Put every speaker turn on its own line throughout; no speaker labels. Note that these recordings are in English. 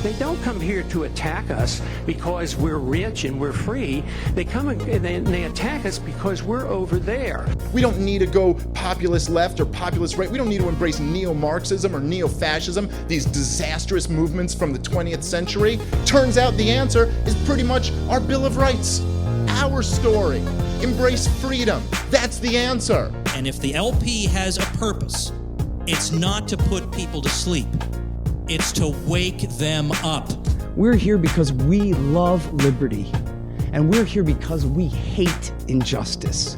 They don't come here to attack us because we're rich and we're free. They come and they attack us because we're over there.
We don't need to go populist left or populist right. We don't need to embrace neo-Marxism or neo-fascism, these disastrous movements from the 20th century. Turns out the answer is pretty much our Bill of Rights, our story. Embrace freedom. That's the answer.
And if the LP has a purpose, it's not to put people to sleep. It's to wake them up.
We're here because we love liberty, and we're here because we hate injustice.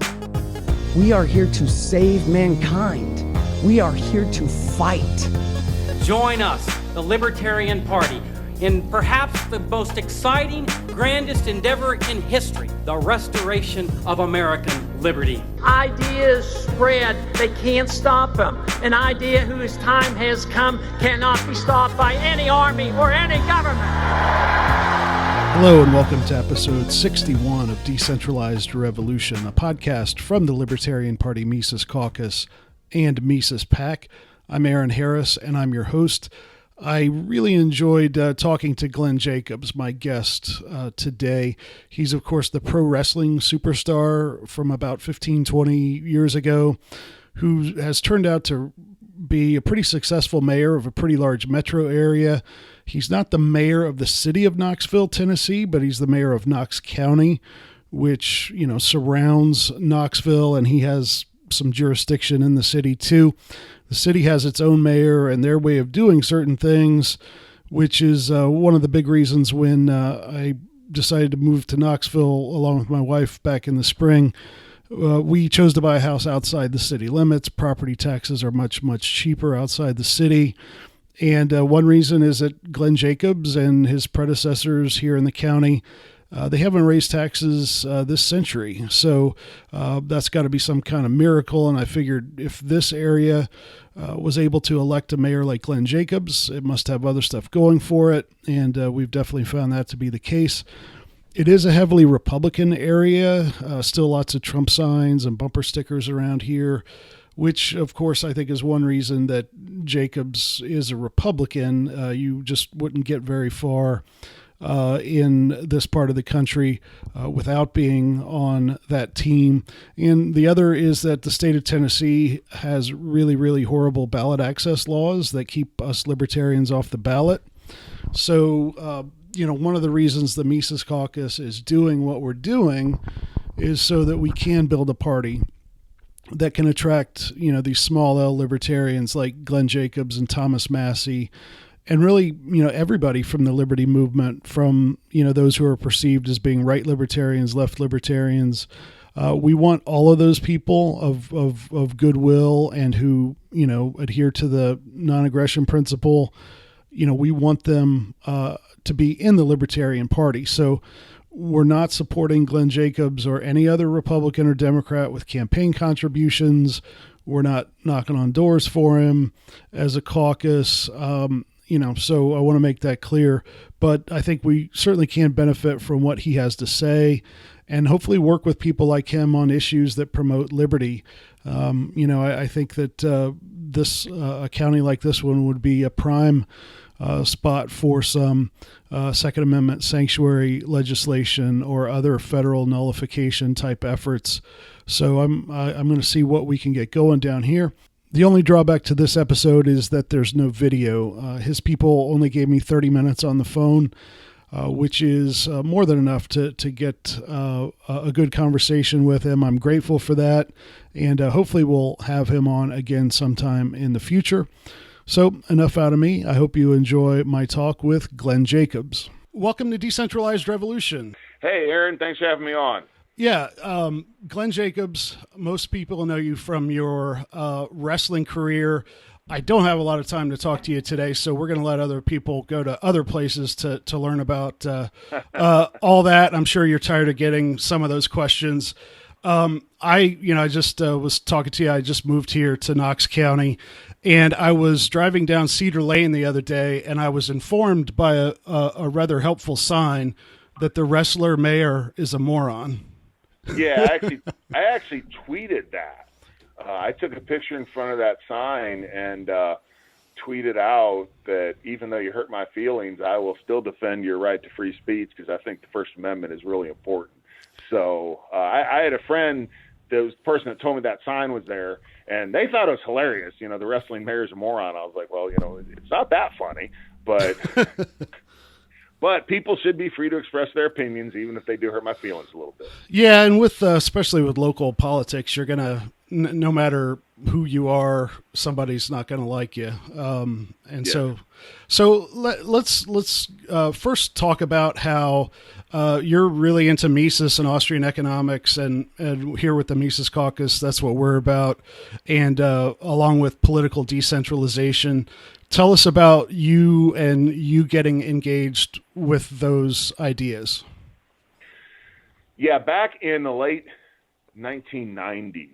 We are here to save mankind. We are here to fight.
Join us, the Libertarian Party, in perhaps the most exciting, grandest endeavor in history, the restoration of American liberty.
Ideas spread, they can't stop them. An idea whose time has come cannot be stopped by any army or any government.
Hello and welcome to episode 61 of Decentralized Revolution, a podcast from the Libertarian Party Mises Caucus and Mises PAC. I'm Aaron Harris and I'm your host. I really enjoyed talking to Glenn Jacobs, my guest today. He's, of course, the pro wrestling superstar from about 15, 20 years ago, who has turned out to be a pretty successful mayor of a pretty large metro area. He's not the mayor of the city of Knoxville, Tennessee, but he's the mayor of Knox County, which, surrounds Knoxville, and he has some jurisdiction in the city too. The city has its own mayor and their way of doing certain things, which is one of the big reasons when I decided to move to Knoxville along with my wife back in the spring. We chose to buy a house outside the city limits. Property taxes are much, much cheaper outside the city. And one reason is that Glenn Jacobs and his predecessors here in the county, they haven't raised taxes this century. So that's got to be some kind of miracle. And I figured if this area was able to elect a mayor like Glenn Jacobs, it must have other stuff going for it. And we've definitely found that to be the case. It is a heavily Republican area, still lots of Trump signs and bumper stickers around here, which, of course, I think is one reason that Jacobs is a Republican. You just wouldn't get very far in this part of the country without being on that team. And the other is that the state of Tennessee has really, really horrible ballot access laws that keep us libertarians off the ballot. So, one of the reasons the Mises Caucus is doing what we're doing is so that we can build a party that can attract, these small L libertarians like Glenn Jacobs and Thomas Massey, and really, everybody from the liberty movement, from, those who are perceived as being right libertarians, left libertarians. We want all of those people of goodwill and who, adhere to the non-aggression principle. We want them to be in the Libertarian Party. So we're not supporting Glenn Jacobs or any other Republican or Democrat with campaign contributions. We're not knocking on doors for him as a caucus. So I want to make that clear. But I think we certainly can benefit from what he has to say and hopefully work with people like him on issues that promote liberty. I think that a county like this one would be a prime spot for some Second Amendment sanctuary legislation or other federal nullification type efforts. So I'm going to see what we can get going down here. The only drawback to this episode is that there's no video. His people only gave me 30 minutes on the phone, which is more than enough to get a good conversation with him. I'm grateful for that, and hopefully we'll have him on again sometime in the future. So enough out of me. I hope you enjoy my talk with Glenn Jacobs. Welcome to Decentralized Revolution.
Hey, Aaron, thanks for having me on.
Yeah, Glenn Jacobs, most people know you from your wrestling career. I don't have a lot of time to talk to you today, so we're going to let other people go to other places to learn about all that. I'm sure you're tired of getting some of those questions. I just was talking to you. I just moved here to Knox County, and I was driving down Cedar Lane the other day, and I was informed by a rather helpful sign that the wrestler mayor is a moron.
Yeah, I actually tweeted that. I took a picture in front of that sign and tweeted out that even though you hurt my feelings, I will still defend your right to free speech because I think the First Amendment is really important. So I had a friend, the person that told me that sign was there, and they thought it was hilarious. The wrestling mayor's a moron. I was like, well, it's not that funny, but but people should be free to express their opinions, even if they do hurt my feelings a little bit.
Yeah, and with especially with local politics, you're gonna no matter who you are, somebody's not gonna like you. So let's first talk about how you're really into Mises and Austrian economics, and here with the Mises Caucus, that's what we're about, and along with political decentralization. Tell us about you and you getting engaged with those ideas.
Yeah, back in the late 1990s,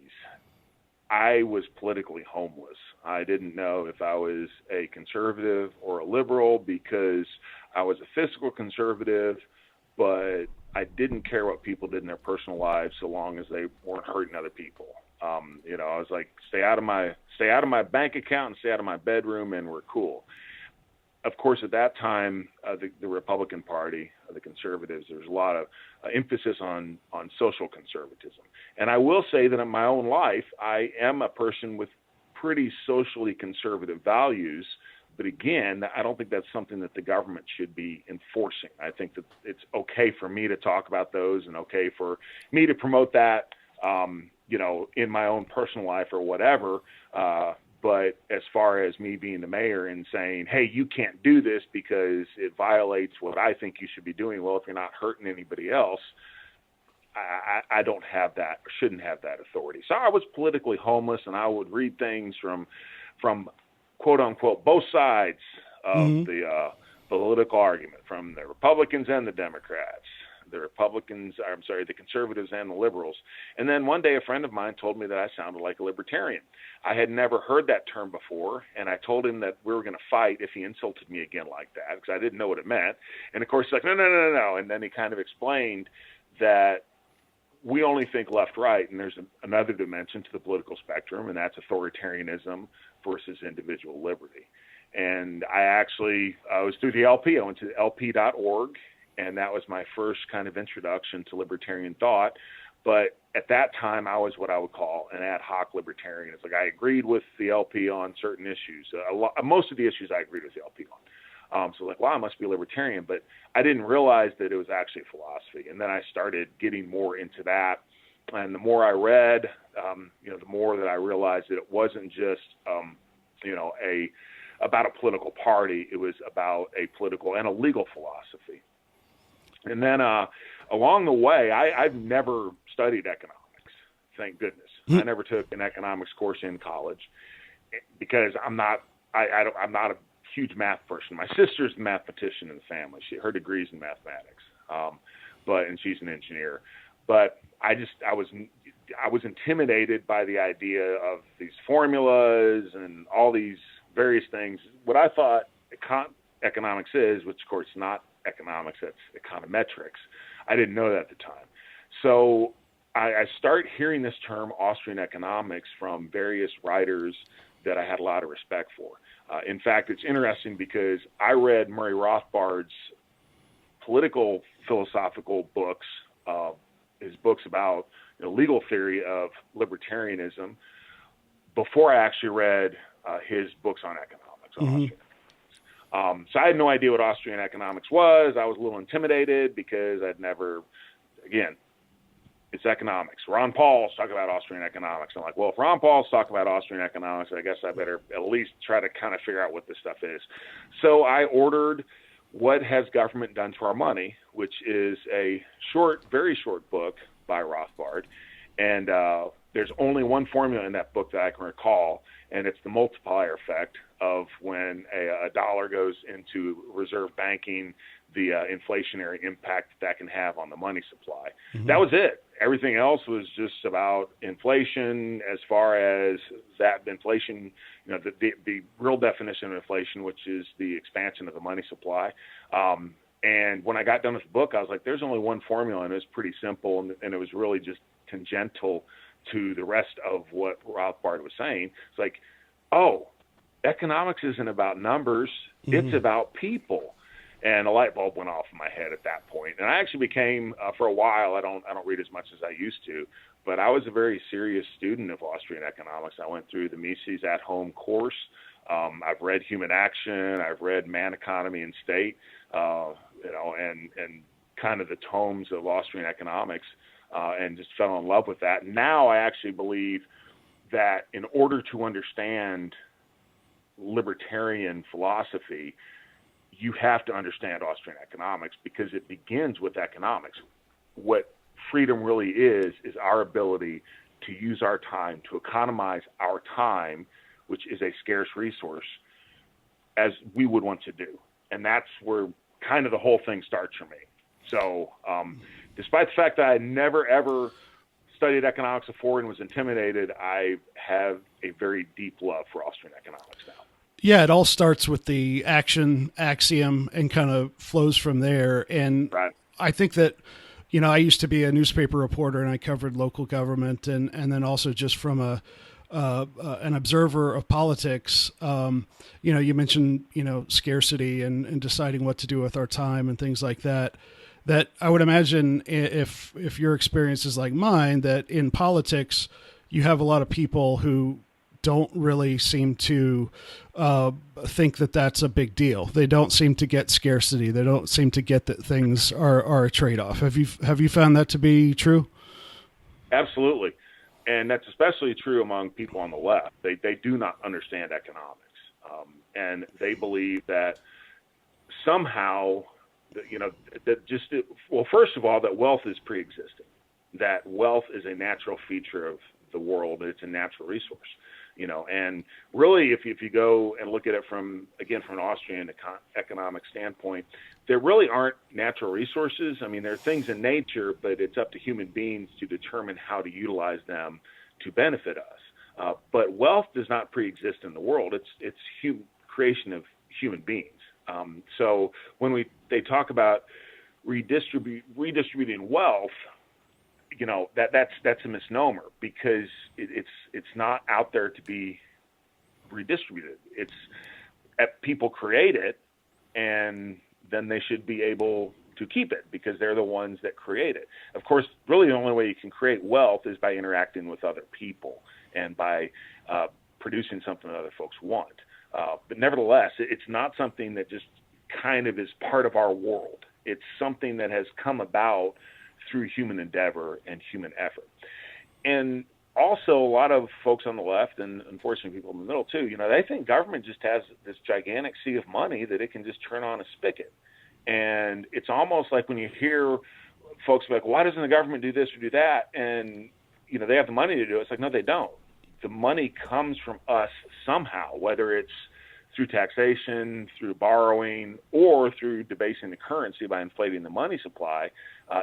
I was politically homeless. I didn't know if I was a conservative or a liberal because I was a fiscal conservative, but I didn't care what people did in their personal lives so long as they weren't hurting other people. I was like, stay out of my bank account and stay out of my bedroom, and we're cool. Of course, at that time, the Republican Party, the conservatives, there was a lot of emphasis on social conservatism. And I will say that in my own life, I am a person with pretty socially conservative values. But again, I don't think that's something that the government should be enforcing. I think that it's okay for me to talk about those and okay for me to promote that, in my own personal life or whatever. But as far as me being the mayor and saying, hey, you can't do this because it violates what I think you should be doing. Well, if you're not hurting anybody else, I don't have that, or shouldn't have that authority. So I was politically homeless, and I would read things from quote unquote both sides of the political argument, from the Republicans and the Democrats, the conservatives and the liberals. And then one day a friend of mine told me that I sounded like a libertarian. I had never heard that term before, and I told him that we were going to fight if he insulted me again like that, because I didn't know what it meant. And of course, he's like, no. And then he kind of explained that we only think left-right, and there's another dimension to the political spectrum, and that's authoritarianism versus individual liberty. And I was through the LP. I went to lp.org, and that was my first kind of introduction to libertarian thought. But at that time, I was what I would call an ad hoc libertarian. It's like I agreed with the LP on certain issues. Most of the issues I agreed with the LP on. So like, wow, I must be a libertarian. But I didn't realize that it was actually a philosophy. And then I started getting more into that. And the more I read, the more that I realized that it wasn't just, about a political party. It was about a political and a legal philosophy. And then along the way, I've never studied economics, thank goodness. I never took an economics course in college because I'm not a huge math person. My sister's a mathematician in the family. Her degree's in mathematics, and she's an engineer. But I was intimidated by the idea of these formulas and all these various things. What I thought economics is, which of course is not economics, that's econometrics. I didn't know that at the time. So I start hearing this term Austrian economics from various writers that I had a lot of respect for. In fact, it's interesting because I read Murray Rothbard's political philosophical books, his books about legal theory of libertarianism, before I actually read his books on economics, on Austrian economics. So I had no idea what Austrian economics was. I was a little intimidated because I'd never, again, it's economics. Ron Paul's talking about Austrian economics. I'm like, well, if Ron Paul's talking about Austrian economics, I guess I better at least try to kind of figure out what this stuff is. So I ordered What Has Government Done to Our Money, which is a very short book by Rothbard. And there's only one formula in that book that I can recall, and it's the multiplier effect of when a dollar goes into reserve banking, the inflationary impact that can have on the money supply. That was it. Everything else was just about inflation, as far as that inflation, the real definition of inflation, which is the expansion of the money supply. And when I got done with the book, I was like, there's only one formula, and it was pretty simple, and it was really just tangential to the rest of what Rothbard was saying. It's like, oh, economics isn't about numbers. It's about people. And a light bulb went off in my head at that point. And I actually became, for a while, I don't read as much as I used to, but I was a very serious student of Austrian economics. I went through the Mises at-home course. I've read Human Action. I've read Man, Economy, and State, and kind of the tomes of Austrian economics, and just fell in love with that. Now I actually believe that in order to understand libertarian philosophy, you have to understand Austrian economics, because it begins with economics. What freedom really is our ability to use our time, to economize our time, which is a scarce resource, as we would want to do. And that's where kind of the whole thing starts for me. So despite the fact that I never, ever studied economics before and was intimidated, I have a very deep love for Austrian economics now.
Yeah, it all starts with the action axiom and kind of flows from there. And
right.
I think that, I used to be a newspaper reporter, and I covered local government, and then also just from an observer of politics. You mentioned, scarcity and deciding what to do with our time and things like that. That I would imagine, if your experience is like mine, that in politics you have a lot of people who don't really seem to think that that's a big deal. They don't seem to get scarcity. They don't seem to get that things are a trade-off. Have you found that to be true?
Absolutely. And that's especially true among people on the left. They do not understand economics. And they believe that somehow, first of all, that wealth is pre-existing, that wealth is a natural feature of the world. It's a natural resource. And really, if you go and look at it from an Austrian economic standpoint, there really aren't natural resources. I mean, there are things in nature, but it's up to human beings to determine how to utilize them to benefit us. But wealth does not pre-exist in the world. It's creation of human beings. So when they talk about redistributing wealth, that's a misnomer, because it's not out there to be redistributed. It's people create it, and then they should be able to keep it, because they're the ones that create it. Of course, really the only way you can create wealth is by interacting with other people and by producing something that other folks want. But nevertheless, it's not something that just kind of is part of our world. It's something that has come about through human endeavor and human effort. And also, a lot of folks on the left, and unfortunately people in the middle too, they think government just has this gigantic sea of money that it can just turn on a spigot. And it's almost like when you hear folks like, why doesn't the government do this or do that? And, they have the money to do it. It's like, no, they don't. The money comes from us somehow, whether it's through taxation, through borrowing, or through debasing the currency by inflating the money supply.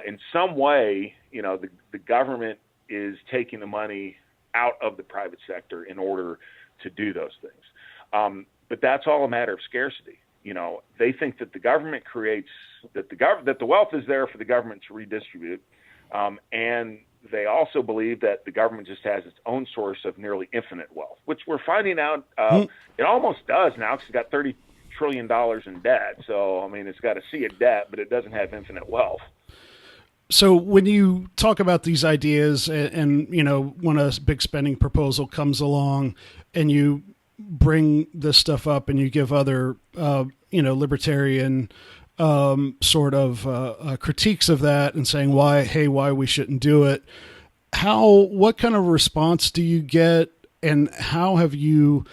In some way, the government is taking the money out of the private sector in order to do those things. But that's all a matter of scarcity. They think that the government creates, that the wealth is there for the government to redistribute, and they also believe that the government just has its own source of nearly infinite wealth, which we're finding out it almost does now, because it's got $30 trillion in debt. So, I mean, it's got a sea of debt, but it doesn't have infinite wealth.
So when you talk about these ideas and when a big spending proposal comes along and you bring this stuff up and you give other, libertarian sort of critiques of that and saying why we shouldn't do it, what kind of response do you get, and how have you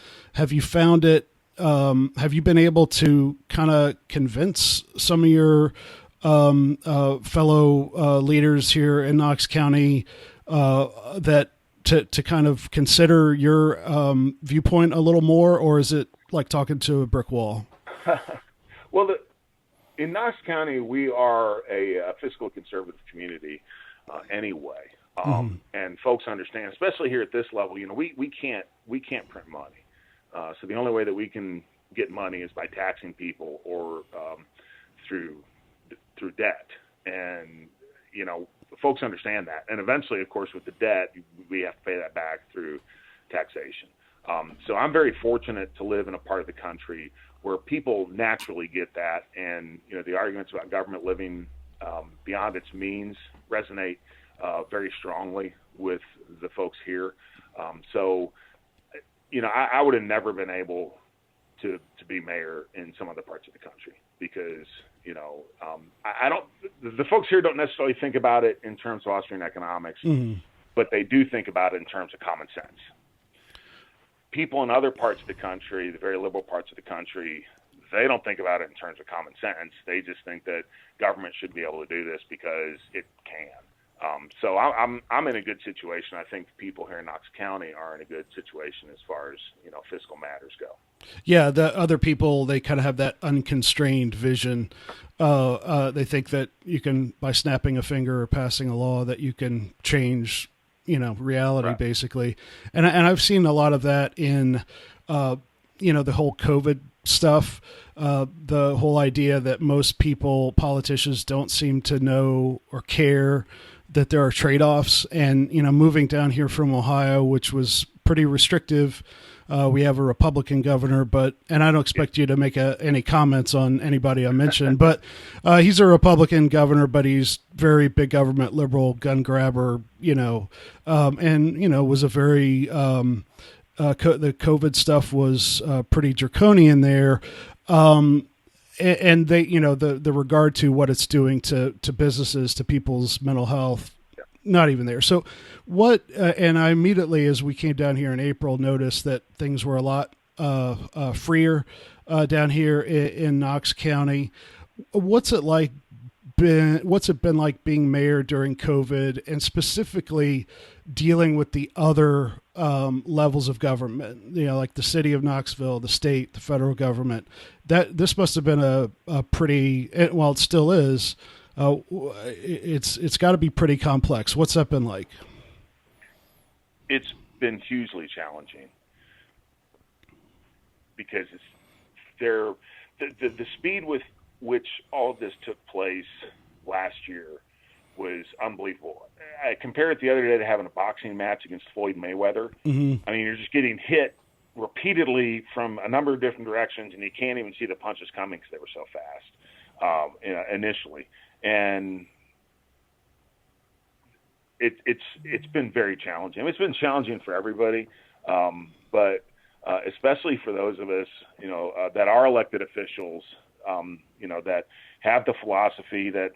found it? Have you been able to kind of convince some of your fellow leaders here in Knox County that to kind of consider your viewpoint a little more, or is it like talking to a brick wall?
Well, in Knox County, we are a fiscal conservative community anyway, and folks understand, especially here at this level. We can't print money, so the only way that we can get money is by taxing people or through debt, and folks understand that. And eventually, of course, with the debt, we have to pay that back through taxation. So I'm very fortunate to live in a part of the country where people naturally get that, and the arguments about government living beyond its means resonate very strongly with the folks here. So I would have never been able to be mayor in some other parts of the country because I don't. The folks here don't necessarily think about it in terms of Austrian economics, but they do think about it in terms of common sense. People in other parts of the country, the very liberal parts of the country, they don't think about it in terms of common sense. They just think that government should be able to do this because it can. So I'm in a good situation. I think people here in Knox County are in a good situation as far as fiscal matters go.
Yeah, the other people, they kind of have that unconstrained vision. They think that you can, by snapping a finger or passing a law, that you can change reality, right, basically. And I've seen a lot of that in the whole COVID stuff. The whole idea that most people, politicians, don't seem to know or care that there are trade-offs. And moving down here from Ohio, which was pretty restrictive, we have a Republican governor, and I don't expect you to make any comments on anybody I mentioned, but he's a Republican governor, but he's very big government, liberal, gun grabber, and was a very the COVID stuff was pretty draconian there. And they, the regard to what it's doing to businesses, to people's mental health, not even there. So and I immediately, as we came down here in April, noticed that things were a lot freer down here in Knox County. What's it been like being mayor during COVID, and specifically dealing with the other levels of government, like the city of Knoxville, the state, the federal government? This must have been a pretty, well, it still is. It's got to be pretty complex. What's that been like?
It's been hugely challenging because the speed with which all of this took place last year was unbelievable. I compared it the other day to having a boxing match against Floyd Mayweather. Mm-hmm. I mean, you're just getting hit repeatedly from a number of different directions, and you can't even see the punches coming because they were so fast initially. And it's been very challenging. I mean, it's been challenging for everybody, but especially for those of us, that are elected officials, that have the philosophy that,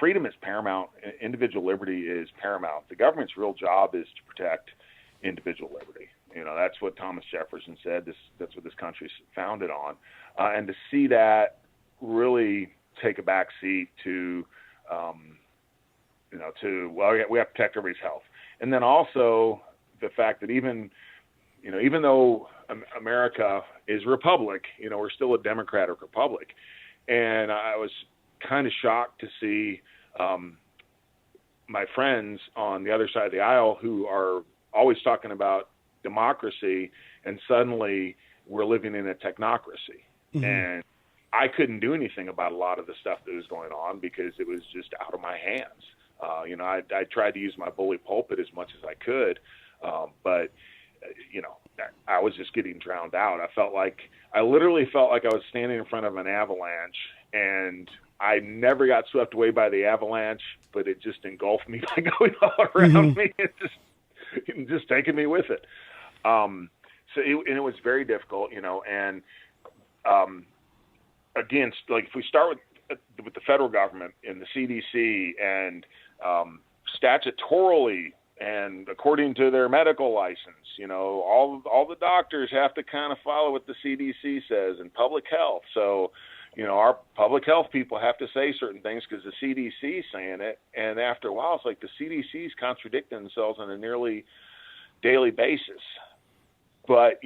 freedom is paramount. Individual liberty is paramount. The government's real job is to protect individual liberty. That's what Thomas Jefferson said. That's what this country's founded on. And to see that really take a back seat to, we have to protect everybody's health. And then also the fact that even though America is a republic, we're still a democratic republic. And I was kind of shocked to see my friends on the other side of the aisle who are always talking about democracy, and suddenly we're living in a technocracy. Mm-hmm. And I couldn't do anything about a lot of the stuff that was going on because it was just out of my hands. I tried to use my bully pulpit as much as I could, but I was just getting drowned out. I literally felt like I was standing in front of an avalanche, and I never got swept away by the avalanche, but it just engulfed me by going all around me and just taking me with it. It was very difficult, and again, like if we start with the federal government and the CDC, and statutorily and according to their medical license, all the doctors have to kind of follow what the CDC says, and public health. So, our public health people have to say certain things because the CDC is saying it. And after a while, it's like the CDC's contradicting themselves on a nearly daily basis. But,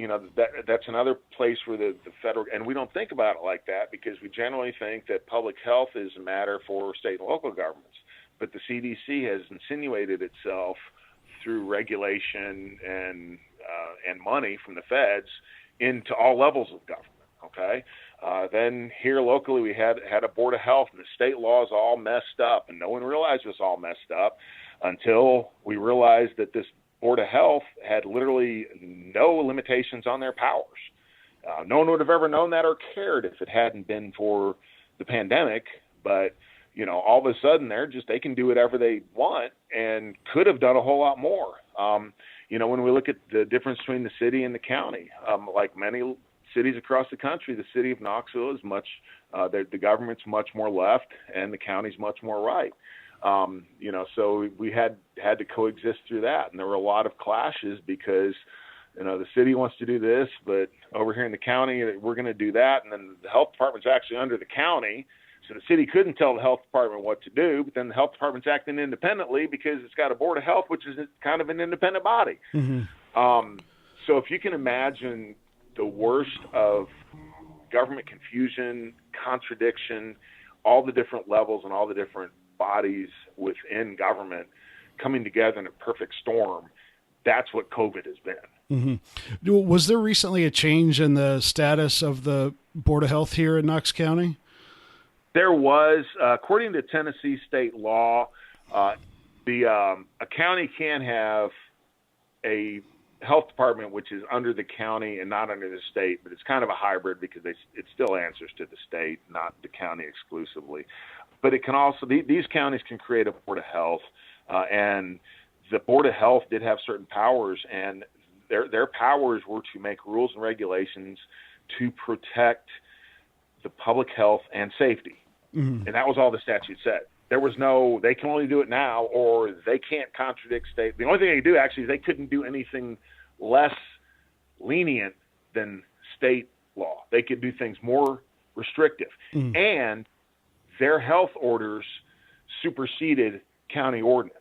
that's another place where the federal, and we don't think about it like that because we generally think that public health is a matter for state and local governments. But the CDC has insinuated itself through regulation and money from the feds into all levels of government. Okay. Then here locally, we had a board of health, and the state laws all messed up, and no one realized it was all messed up until we realized that this Board of Health had literally no limitations on their powers. No one would have ever known that or cared if it hadn't been for the pandemic. But, all of a sudden they can do whatever they want and could have done a whole lot more. When we look at the difference between the city and the county, like many cities across the country, the city of Knoxville is the government's much more left and the county's much more right. So we had to coexist through that. And there were a lot of clashes because, the city wants to do this, but over here in the county, we're going to do that. And then the health department's actually under the county. So the city couldn't tell the health department what to do, but then the health department's acting independently because it's got a board of health, which is kind of an independent body. Mm-hmm. So if you can imagine the worst of government confusion, contradiction, all the different levels and all the different bodies within government coming together in a perfect storm, that's what COVID has been.
Mm-hmm. Was there recently a change in the status of the Board of Health here in Knox County?
There was, according to Tennessee state law, a county can have a health department which is under the county and not under the state, but it's kind of a hybrid because it still answers to the state, not the county exclusively. But it can also, these counties can create a Board of Health, and the Board of Health did have certain powers, and their powers were to make rules and regulations to protect the public health and safety. Mm-hmm. And that was all the statute said. There was no, they can only do it now, or they can't contradict state. The only thing they could do actually is they couldn't do anything less lenient than state law. They could do things more restrictive. Mm-hmm. And their health orders superseded county ordinance.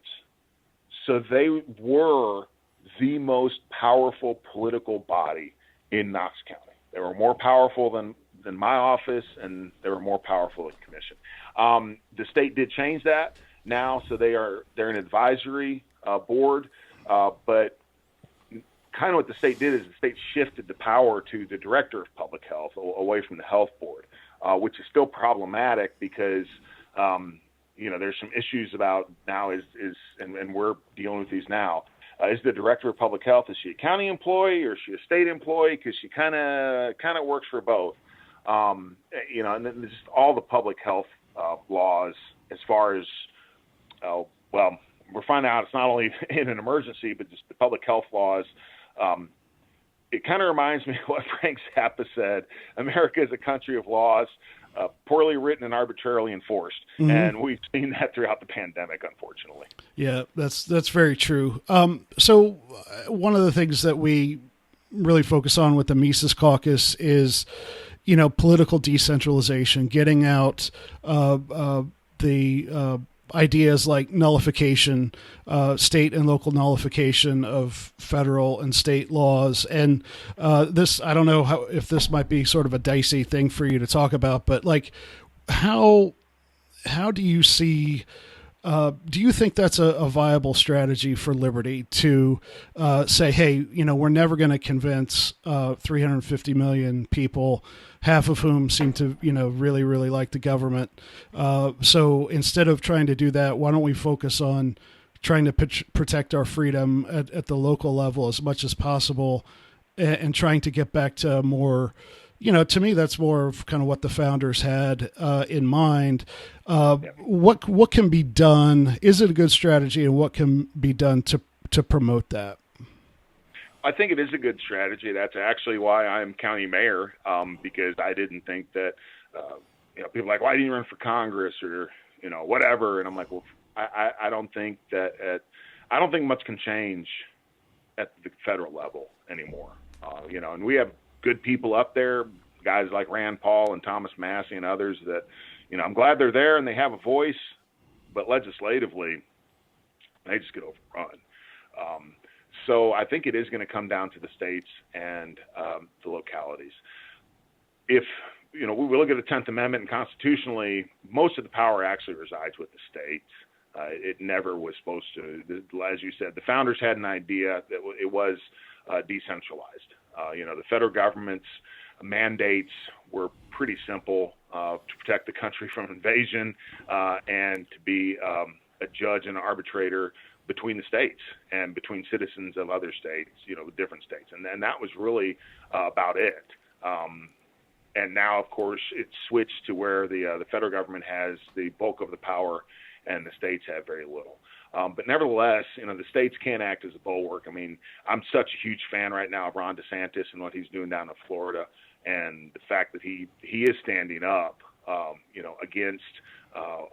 So they were the most powerful political body in Knox County. They were more powerful than my office, and they were more powerful than the commission. The state did change that now, so they're an advisory board, but kind of what the state did is the state shifted the power to the director of public health away from the health board, which is still problematic because there's some issues about now and we're dealing with these now. Is the director of public health, is she a county employee or is she a state employee? Because she kind of works for both. And then just all the public health laws as far as, we're finding out it's not only in an emergency, but just the public health laws. It kind of reminds me of what Frank Zappa said. America is a country of laws, poorly written and arbitrarily enforced. Mm-hmm. And we've seen that throughout the pandemic, unfortunately.
Yeah, that's very true. So one of the things that we really focus on with the Mises Caucus is, political decentralization, getting out the ideas like nullification, state and local nullification of federal and state laws. And this, I don't know if this might be sort of a dicey thing for you to talk about, but like how do you see, do you think that's a viable strategy for liberty to say, hey, we're never going to convince 350 million people, half of whom seem to, really, really like the government. So instead of trying to do that, why don't we focus on trying to protect our freedom at the local level as much as possible and trying to get back to more, to me, that's more of kind of what the founders had in mind. What can be done? Is it a good strategy, and what can be done to promote that?
I think it is a good strategy. That's actually why I'm county mayor, because I didn't think that, people are like, why didn't you run for Congress or, whatever. And I'm like, well, I don't think I don't think much can change at the federal level anymore. And we have good people up there, guys like Rand Paul and Thomas Massey and others that, I'm glad they're there and they have a voice, but legislatively, they just get overrun. So I think it is going to come down to the states and the localities. If, we look at the 10th Amendment and constitutionally, most of the power actually resides with the states. It never was supposed to, as you said, the founders had an idea that it was decentralized. The federal government's mandates were pretty simple to protect the country from invasion and to be a judge and an arbitrator between the states and between citizens of other states, different states. And that was really about it. And now, of course, it's switched to where the federal government has the bulk of the power and the states have very little. But nevertheless, the states can act as a bulwark. I mean, I'm such a huge fan right now of Ron DeSantis and what he's doing down in Florida, and the fact that he is standing up, against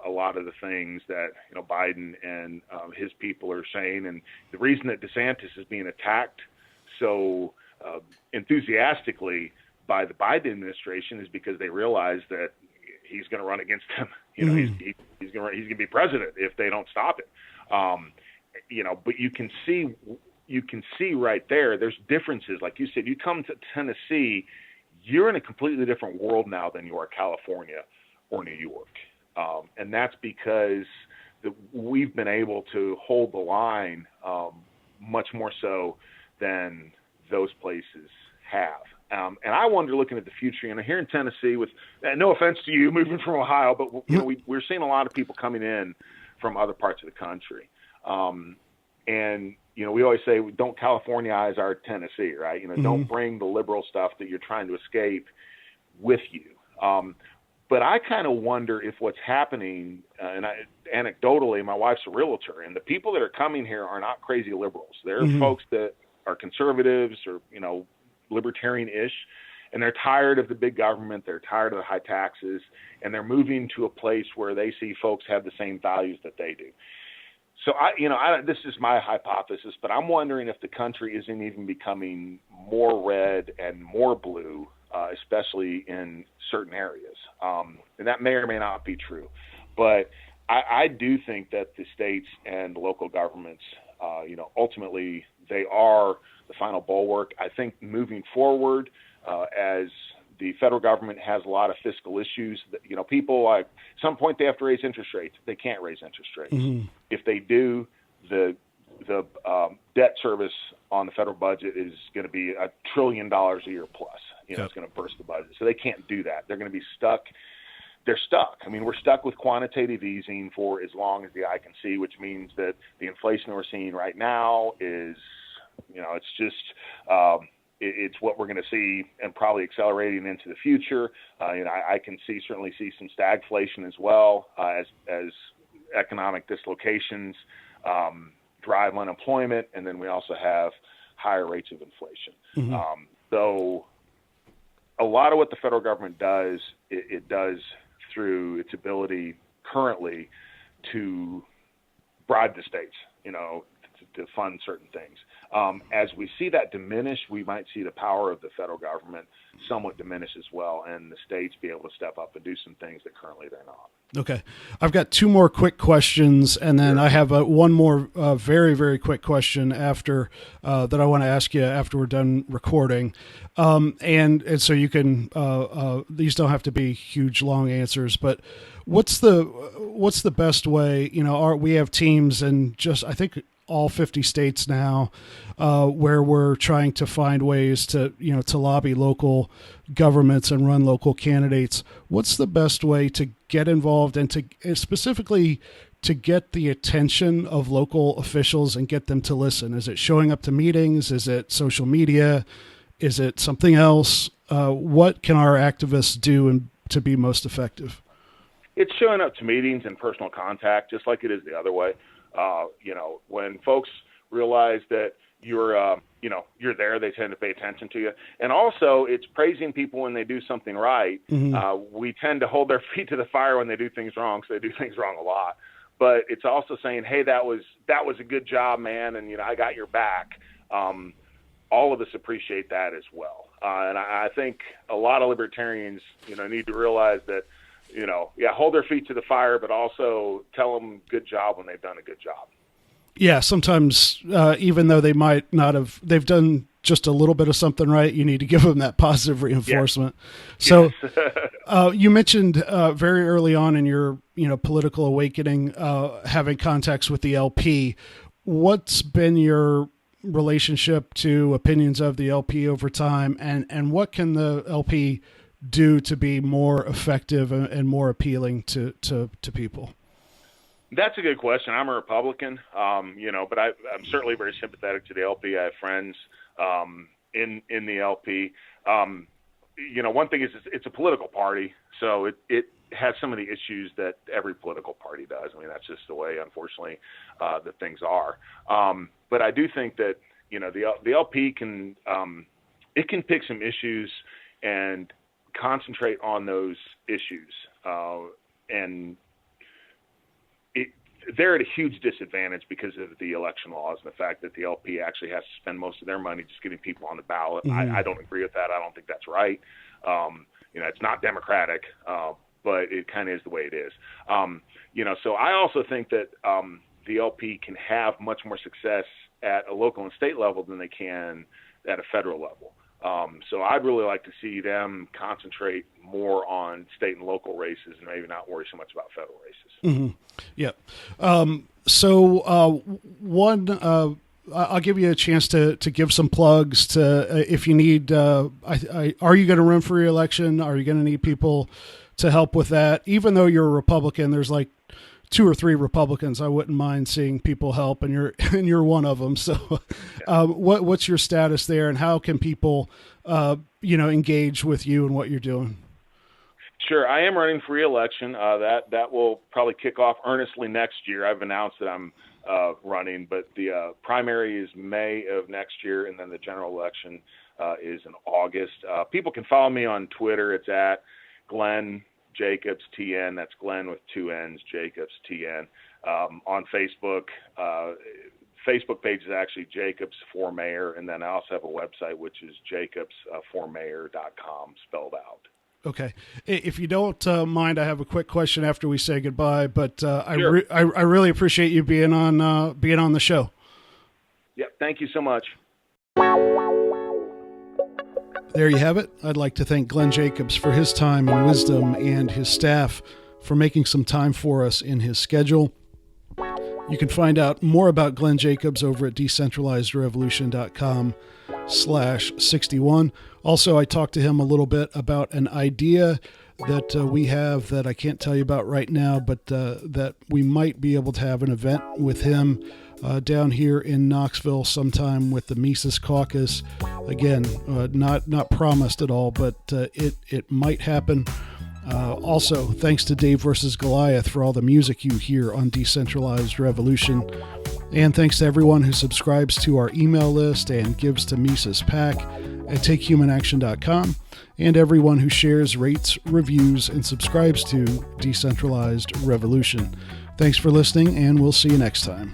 a lot of the things that Biden and his people are saying. And the reason that DeSantis is being attacked so enthusiastically by the Biden administration is because they realize that he's going to run against them. He's going to be president if they don't stop it. But you can see right there, there's differences. Like you said, you come to Tennessee, you're in a completely different world now than you are California or New York. And that's because we've been able to hold the line much more so than those places have. And I wonder, looking at the future, here in Tennessee, with no offense to you moving from Ohio, but we're seeing a lot of people coming in from other parts of the country. And we always say, don't Californize our Tennessee, right? Don't bring the liberal stuff that you're trying to escape with you. But I kind of wonder if what's happening, anecdotally, my wife's a realtor, and the people that are coming here are not crazy liberals. They're folks that are conservatives or, libertarian-ish, and they're tired of the big government. They're tired of the high taxes, and they're moving to a place where they see folks have the same values that they do. So this is my hypothesis, but I'm wondering if the country isn't even becoming more red and more blue, especially in certain areas. And that may or may not be true, but I do think that the states and local governments, ultimately they are the final bulwark. I think moving forward, as the federal government has a lot of fiscal issues, that, people at some point they have to raise interest rates. They can't raise interest rates. If they do, the debt service on the federal budget is going to be $1 trillion a year plus. It's going to burst the budget. So they can't do that. They're going to be stuck. They're stuck. I mean, we're stuck with quantitative easing for as long as the eye can see, which means that the inflation we're seeing right now is, it's just, it's what we're going to see and probably accelerating into the future. I can certainly see some stagflation as well, as economic dislocations drive unemployment, and then we also have higher rates of inflation. So a lot of what the federal government does, it does through its ability currently to bribe the states, to fund certain things. As we see that diminish, we might see the power of the federal government somewhat diminish as well, and the states be able to step up and do some things that currently they're not.
Okay. I've got two more quick questions, and then I have one more very, very quick question after that I want to ask you after we're done recording. And so you can, these don't have to be huge, long answers, but what's the best way, we have teams in I think all 50 states now, where we're trying to find ways to lobby local governments and run local candidates. What's the best way to get involved and specifically to get the attention of local officials and get them to listen? Is it showing up to meetings? Is it social media? Is it something else? What can our activists do to be most effective?
It's showing up to meetings and personal contact, just like it is the other way. When folks realize that you're there, they tend to pay attention to you. And also, it's praising people when they do something right. We tend to hold their feet to the fire when they do things wrong, so they do things wrong a lot. But it's also saying, hey, that was a good job, man, and I got your back. All of us appreciate that as well. And I think a lot of libertarians, need to realize that, hold their feet to the fire, but also tell them good job when they've done a good job.
Yeah, sometimes even though they might not have, they've done just a little bit of something right, you need to give them that positive reinforcement. Yes. So you mentioned very early on in your political awakening, having contacts with the LP. What's been your relationship to opinions of the LP over time, and what can the LP do to be more effective and more appealing to people?
That's a good question. I'm a Republican, but I'm certainly very sympathetic to the LP. I have friends in the LP. One thing is it's a political party, so it has some of the issues that every political party does. I mean, that's just the way, unfortunately, that things are. But I do think that the LP can pick some issues and concentrate on those issues, and they're at a huge disadvantage because of the election laws and the fact that the LP actually has to spend most of their money just getting people on the ballot. Mm-hmm. I don't agree with that. I don't think that's right. It's not democratic, but it kind of is the way it is. So I also think that the LP can have much more success at a local and state level than they can at a federal level. So I'd really like to see them concentrate more on state and local races and maybe not worry so much about federal races.
Mm-hmm. Yeah. I'll give you a chance to give some plugs to if you need. Are you going to run for re-election? Are you going to need people to help with that? Even though you're a Republican, there's like 2 or 3 Republicans I wouldn't mind seeing people help, and you're one of them. So, what's your status there, and how can people, engage with you and what you're doing?
Sure, I am running for re-election. That will probably kick off earnestly next year. I've announced that I'm running, but the primary is May of next year, and then the general election is in August. People can follow me on Twitter. It's at Glenn Jacobs TN. That's Glenn with 2 N's, Jacobs TN. On Facebook, Facebook page is actually Jacobs for Mayor, and then I also have a website which is jacobsformayor.com spelled out.
Okay. If you don't mind, I have a quick question after we say goodbye, but
Sure.
I really appreciate you being on the show.
Yeah, thank you so much.
There you have it. I'd like to thank Glenn Jacobs for his time and wisdom, and his staff for making some time for us in his schedule. You can find out more about Glenn Jacobs over at decentralizedrevolution.com/61. Also, I talked to him a little bit about an idea that we have that I can't tell you about right now, but that we might be able to have an event with him down here in Knoxville sometime with the Mises Caucus. Again, not promised at all, but it might happen. Also, thanks to Dave vs. Goliath for all the music you hear on Decentralized Revolution. And thanks to everyone who subscribes to our email list and gives to Mises PAC at takehumanaction.com, and everyone who shares, rates, reviews, and subscribes to Decentralized Revolution. Thanks for listening, and we'll see you next time.